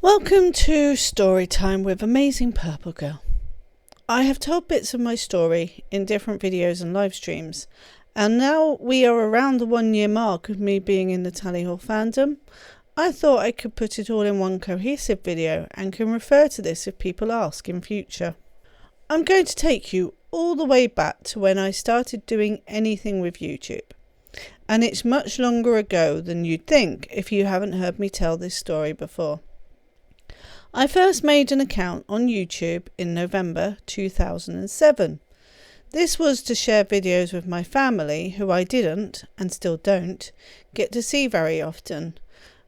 Welcome to Story Time with AmaZing PurpleGirl. I have told bits of my story in different videos and live streams, and now we are around the 1 year mark of me being in the Tally Hall fandom. I thought I could put it all in one cohesive video and can refer to this if people ask in future. I'm going to take you all the way back to when I started doing anything with YouTube. And it's much longer ago than you'd think if you haven't heard me tell this story before. I first made an account on YouTube in November 2007. This was to share videos with my family who I didn't, and still don't, get to see very often.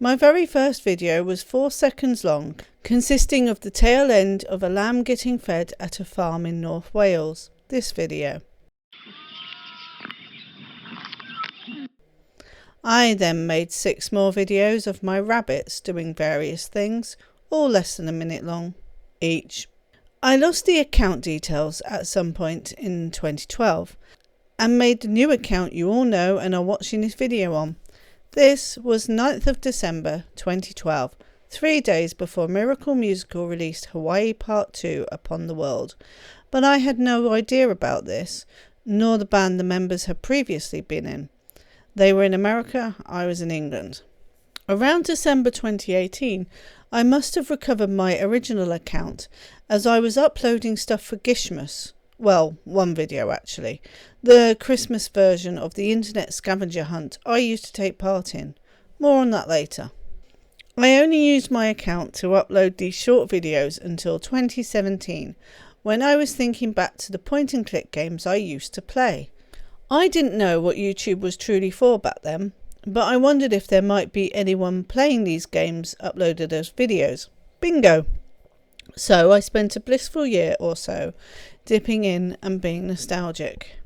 My very first video was 4 seconds long, consisting of the tail end of a lamb getting fed at a farm in North Wales. This video. I then made 6 more videos of my rabbits doing various things, all less than a minute long each. I lost the account details at some point in 2012 and made the new account you all know and are watching this video on. This was 9th of December 2012, 3 days before Miracle Musical released Hawaii Part 2 upon the world, but I had no idea about this, nor the band the members had previously been in. They were in America, I was in England. Around December 2018, I must have recovered my original account as I was uploading stuff for Gishmas. Well, one video actually. The Christmas version of the internet scavenger hunt I used to take part in. More on that later. I only used my account to upload these short videos until 2017, when I was thinking back to the point and click games I used to play. I didn't know what YouTube was truly for back then, but I wondered if there might be anyone playing these games uploaded as videos. Bingo! So I spent a blissful year or so dipping in and being nostalgic.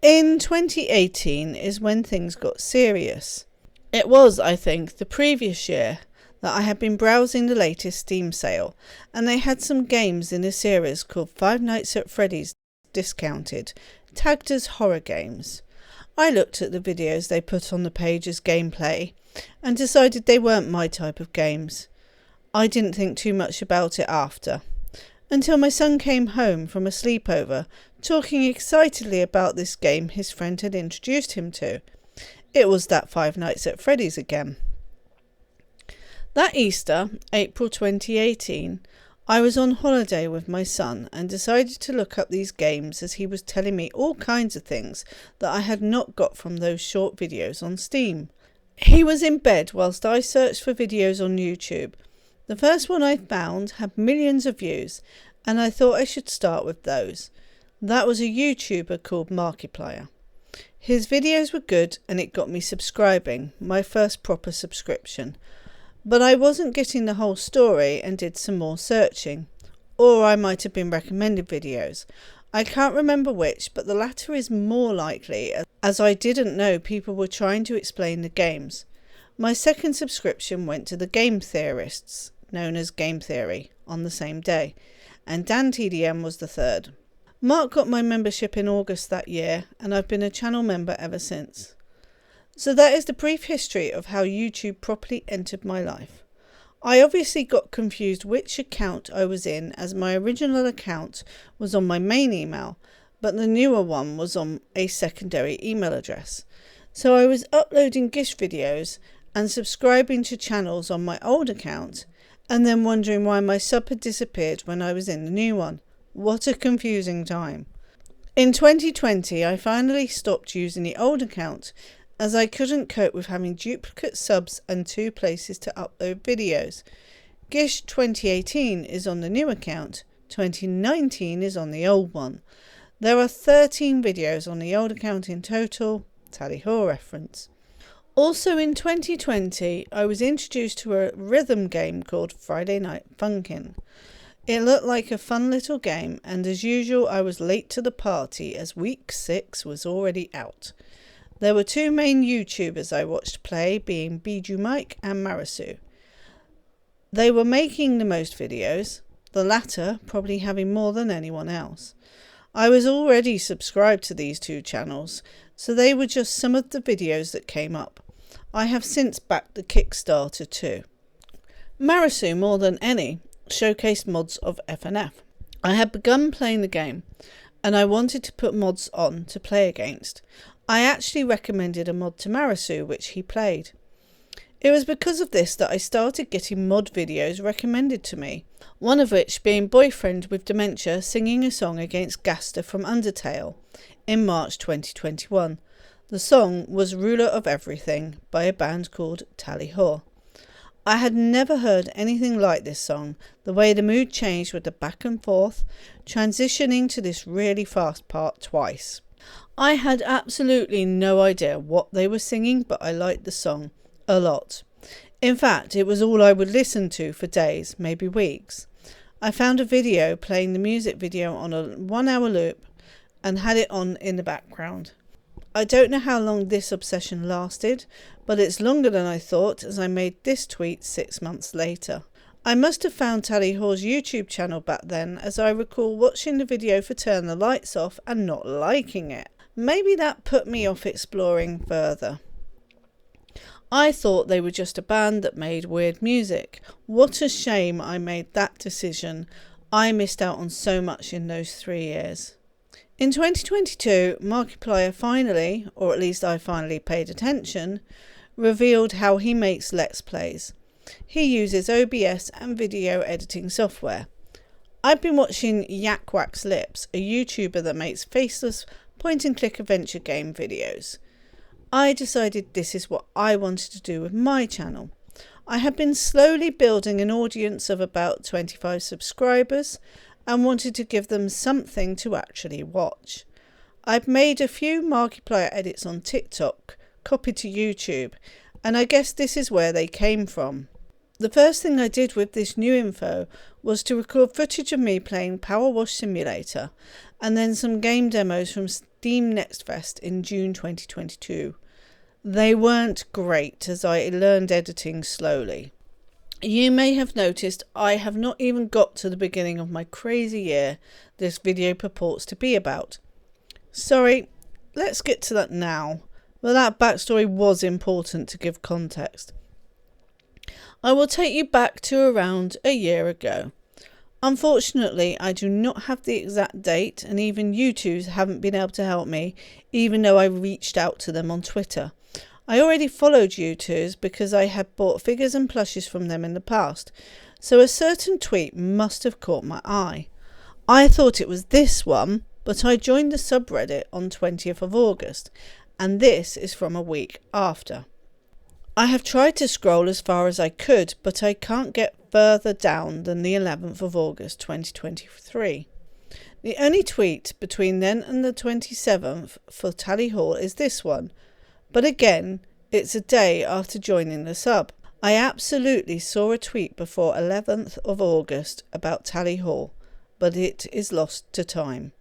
In 2018 is when things got serious. It was, I think, the previous year that I had been browsing the latest Steam sale, and they had some games in a series called Five Nights at Freddy's Discounted, tagged as horror games. I looked at the videos they put on the page as gameplay and decided they weren't my type of games. I didn't think too much about it after, until my son came home from a sleepover talking excitedly about this game his friend had introduced him to. It was that Five Nights at Freddy's again. That Easter, April 2018, I was on holiday with my son and decided to look up these games as he was telling me all kinds of things that I had not got from those short videos on Steam. He was in bed whilst I searched for videos on YouTube. The first one I found had millions of views, and I thought I should start with those. That was a YouTuber called Markiplier. His videos were good and it got me subscribing, my first proper subscription. But I wasn't getting the whole story and did some more searching. Or I might have been recommended videos. I can't remember which, but the latter is more likely, as I didn't know people were trying to explain the games. My second subscription went to the Game Theorists, known as Game Theory, on the same day, and Dan TDM was the third. Mark got my membership in August that year, and I've been a channel member ever since. So that is the brief history of how YouTube properly entered my life. I obviously got confused which account I was in, as my original account was on my main email, but the newer one was on a secondary email address. So I was uploading Gish videos and subscribing to channels on my old account, and then wondering why my sub had disappeared when I was in the new one. What a confusing time. In 2020, I finally stopped using the old account, as I couldn't cope with having duplicate subs and 2 places to upload videos. Gish 2018 is on the new account, 2019 is on the old one. There are 13 videos on the old account in total, Tally Hall reference. Also in 2020, I was introduced to a rhythm game called Friday Night Funkin'. It looked like a fun little game, and as usual I was late to the party as week 6 was already out. There were 2 main YouTubers I watched play, being Bijou Mike and Marisu. They were making the most videos, the latter probably having more than anyone else. I was already subscribed to these 2 channels, so they were just some of the videos that came up. I have since backed the Kickstarter too. Marisu, more than any, showcased mods of FNF. I had begun playing the game, and I wanted to put mods on to play against. I actually recommended a mod to Marisu, which he played. It was because of this that I started getting mod videos recommended to me, one of which being Boyfriend with Dementia singing a song against Gaster from Undertale in March 2021. The song was Ruler of Everything by a band called Tally Ho. I had never heard anything like this song, the way the mood changed with the back and forth, transitioning to this really fast part twice. I had absolutely no idea what they were singing, but I liked the song a lot. In fact, it was all I would listen to for days, maybe weeks. I found a video playing the music video on a 1-hour loop and had it on in the background. I don't know how long this obsession lasted, but it's longer than I thought, as I made this tweet 6 months later. I must have found Tally Ho's YouTube channel back then, as I recall watching the video for Turn the Lights Off and not liking it. Maybe that put me off exploring further. I thought they were just a band that made weird music. What a shame I made that decision. I missed out on so much in those 3 years. In 2022, Markiplier finally, or at least I finally paid attention, revealed how he makes Let's Plays. He uses OBS and video editing software. I've been watching Yak Wax Lips, a YouTuber that makes faceless point-and-click adventure game videos. I decided this is what I wanted to do with my channel. I had been slowly building an audience of about 25 subscribers and wanted to give them something to actually watch. I've made a few Markiplier edits on TikTok, copied to YouTube, and I guess this is where they came from. The first thing I did with this new info was to record footage of me playing Power Wash Simulator, and then some game demos from Steam Next Fest in June 2022. They weren't great, as I learned editing slowly. You may have noticed I have not even got to the beginning of my crazy year this video purports to be about. Sorry, let's get to that now, but that backstory was important to give context. I will take you back to around a year ago. Unfortunately, I do not have the exact date, and even YouTubers haven't been able to help me, even though I reached out to them on Twitter. I already followed YouTubers because I had bought figures and plushes from them in the past, so a certain tweet must have caught my eye. I thought it was this one, but I joined the subreddit on 20th of August, and this is from a week after. I have tried to scroll as far as I could, but I can't get further down than the 11th of August 2023. The only tweet between then and the 27th for Tally Hall is this one, but again, it's a day after joining the sub. I absolutely saw a tweet before 11th of August about Tally Hall, but it is lost to time.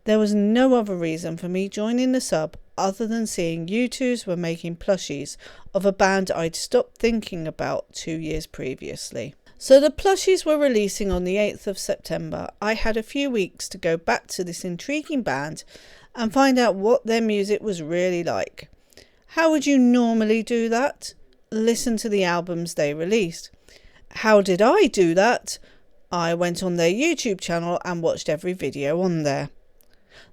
There was no other reason for me joining the sub other than seeing YouTubers were making plushies of a band I'd stopped thinking about 2 years previously. So the plushies were releasing on the 8th of September. I had a few weeks to go back to this intriguing band and find out what their music was really like. How would you normally do that? Listen to the albums they released. How did I do that? I went on their YouTube channel and watched every video on there.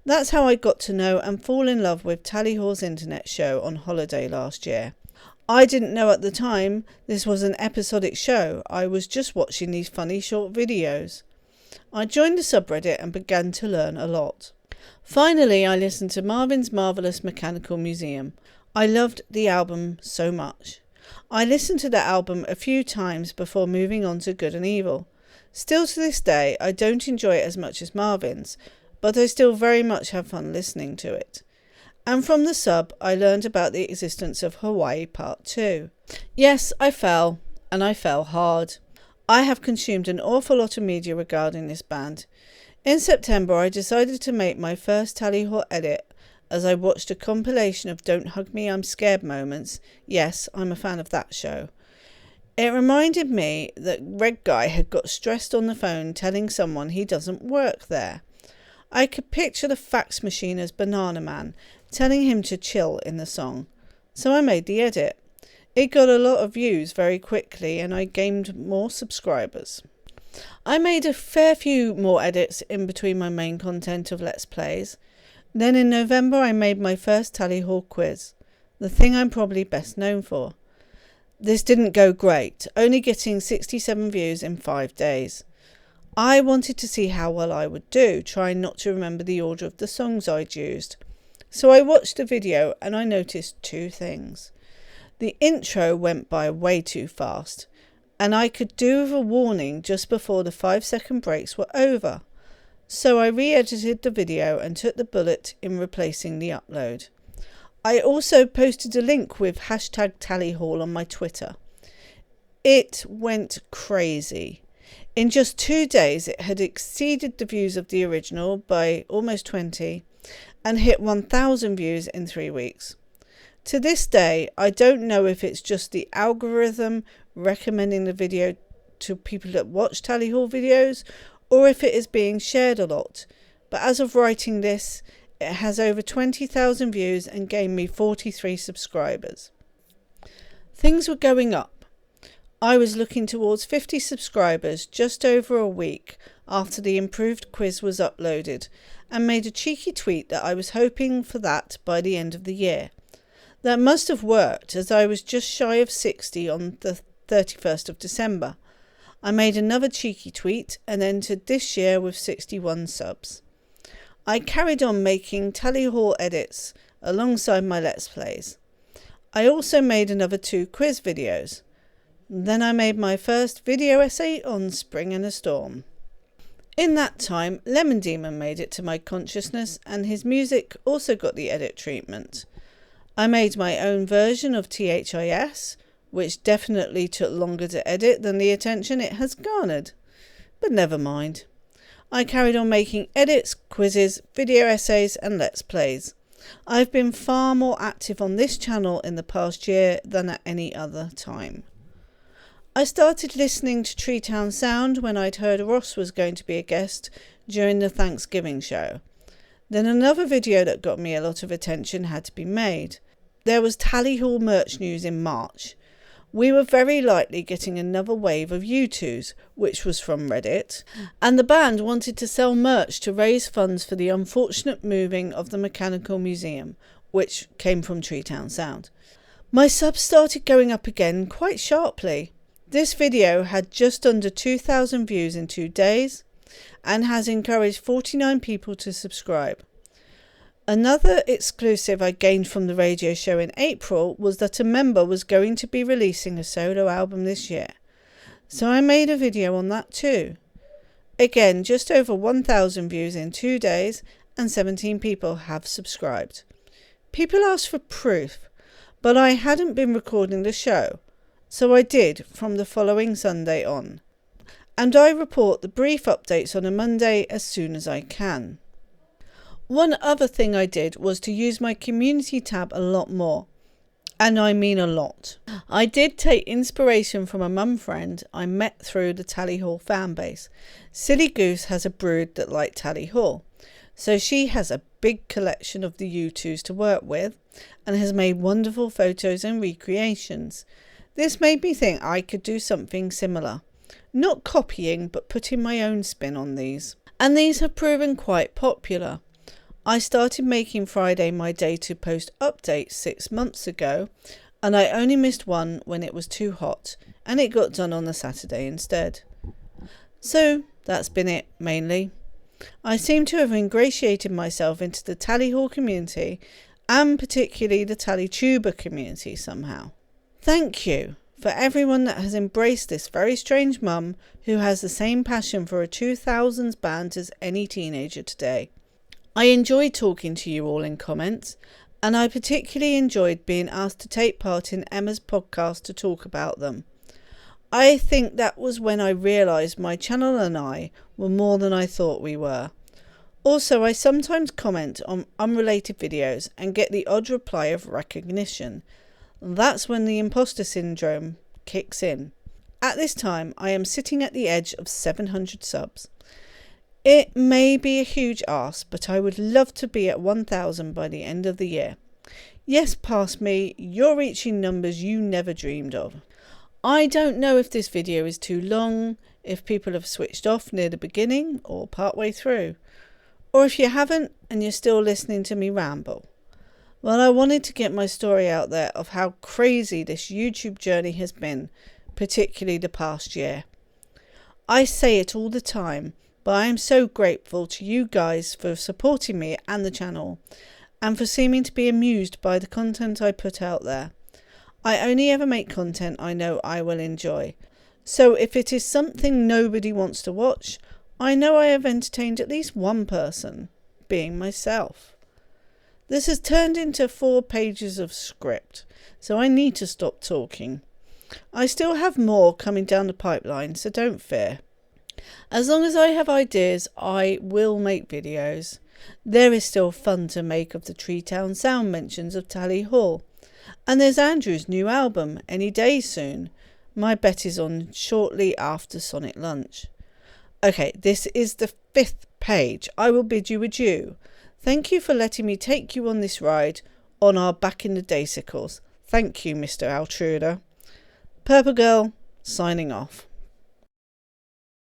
That's how I got to know and fall in love with Tally Hall's internet show on holiday last year. I didn't know at the time this was an episodic show. I was just watching these funny short videos. I joined the subreddit and began to learn a lot. Finally, I listened to Marvin's Marvelous Mechanical Museum. I loved the album so much. I listened to the album a few times before moving on to Good and Evil. Still to this day, I don't enjoy it as much as Marvin's, but I still very much have fun listening to it. And from the sub, I learned about the existence of Hawaii Part 2. Yes, I fell, and I fell hard. I have consumed an awful lot of media regarding this band. In September, I decided to make my first Tally Ho edit as I watched a compilation of Don't Hug Me, I'm Scared moments. Yes, I'm a fan of that show. It reminded me that Red Guy had got stressed on the phone telling someone he doesn't work there. I could picture the fax machine as Banana Man, telling him to chill in the song. So I made the edit. It got a lot of views very quickly and I gained more subscribers. I made a fair few more edits in between my main content of Let's Plays. Then in November I made my first tally haul quiz, the thing I'm probably best known for. This didn't go great, only getting 67 views in 5 days. I wanted to see how well I would do, trying not to remember the order of the songs I'd used. So I watched the video and I noticed 2 things. The intro went by way too fast, and I could do with a warning just before the 5-second breaks were over. So I re-edited the video and took the bullet in replacing the upload. I also posted a link with #tallyhaul on my Twitter. It went crazy. In just 2 days it had exceeded the views of the original by almost 20 and hit 1,000 views in 3 weeks. To this day, I don't know if it's just the algorithm recommending the video to people that watch tally haul videos or if it is being shared a lot, but as of writing this, it has over 20,000 views and gained me 43 subscribers. Things were going up. I was looking towards 50 subscribers just over a week after the improved quiz was uploaded and made a cheeky tweet that I was hoping for that by the end of the year. That must have worked as I was just shy of 60 on the 31st of December. I made another cheeky tweet and entered this year with 61 subs. I carried on making tally haul edits alongside my Let's Plays. I also made another 2 quiz videos. Then I made my first video essay on Spring in a Storm. In that time, Lemon Demon made it to my consciousness and his music also got the edit treatment. I made my own version of THIS, which definitely took longer to edit than the attention it has garnered. But never mind. I carried on making edits, quizzes, video essays and Let's Plays. I've been far more active on this channel in the past year than at any other time. I started listening to Treetown Sound when I'd heard Ross was going to be a guest during the Thanksgiving show. Then another video that got me a lot of attention had to be made. There was Tally Haul merch news in March. We were very likely getting another wave of U2s, which was from Reddit, and the band wanted to sell merch to raise funds for the unfortunate moving of the Mechanical Museum, which came from Treetown Sound. My subs started going up again quite sharply. This video had just under 2,000 views in 2 days and has encouraged 49 people to subscribe. Another exclusive I gained from the radio show in April was that a member was going to be releasing a solo album this year. So I made a video on that too. Again, just over 1,000 views in 2 days and 17 people have subscribed. People asked for proof, but I hadn't been recording the show, so I did from the following Sunday on. And I report the brief updates on a Monday as soon as I can. One other thing I did was to use my community tab a lot more. And I mean a lot. I did take inspiration from a mum friend I met through the Tally Haul fan base. Silly Goose has a brood that like Tally Haul. So she has a big collection of the U2s to work with and has made wonderful photos and recreations. This made me think I could do something similar. Not copying, but putting my own spin on these. And these have proven quite popular. I started making Friday my day to post updates 6 months ago, and I only missed one when it was too hot, and it got done on the Saturday instead. So that's been it, mainly. I seem to have ingratiated myself into the Tally Haul community, and particularly the Tally Tuber community somehow. Thank you for everyone that has embraced this very strange mum who has the same passion for a 2000s band as any teenager today. I enjoyed talking to you all in comments, and I particularly enjoyed being asked to take part in Emma's podcast to talk about them. I think that was when I realised my channel and I were more than I thought we were. Also, I sometimes comment on unrelated videos and get the odd reply of recognition. That's when the imposter syndrome kicks in. At this time, I am sitting at the edge of 700 subs. It may be a huge ask, but I would love to be at 1,000 by the end of the year. Yes, past me, you're reaching numbers you never dreamed of. I don't know if this video is too long, if people have switched off near the beginning or partway through, or if you haven't and you're still listening to me ramble. Well, I wanted to get my story out there of how crazy this YouTube journey has been, particularly the past year. I say it all the time, but I am so grateful to you guys for supporting me and the channel, and for seeming to be amused by the content I put out there. I only ever make content I know I will enjoy. So if it is something nobody wants to watch, I know I have entertained at least one person, being myself. This has turned into 4 pages of script, so I need to stop talking. I still have more coming down the pipeline, so don't fear. As long as I have ideas, I will make videos. There is still fun to make of the Treetown sound mentions of Tally Hall. And there's Andrew's new album, any day soon. My bet is on shortly after Sonic Lunch. Okay, this is the 5th page. I will bid you adieu. Thank you for letting me take you on this ride on our back in the daysicles. Thank you, Mr. Altruder. PurpleGirl, signing off.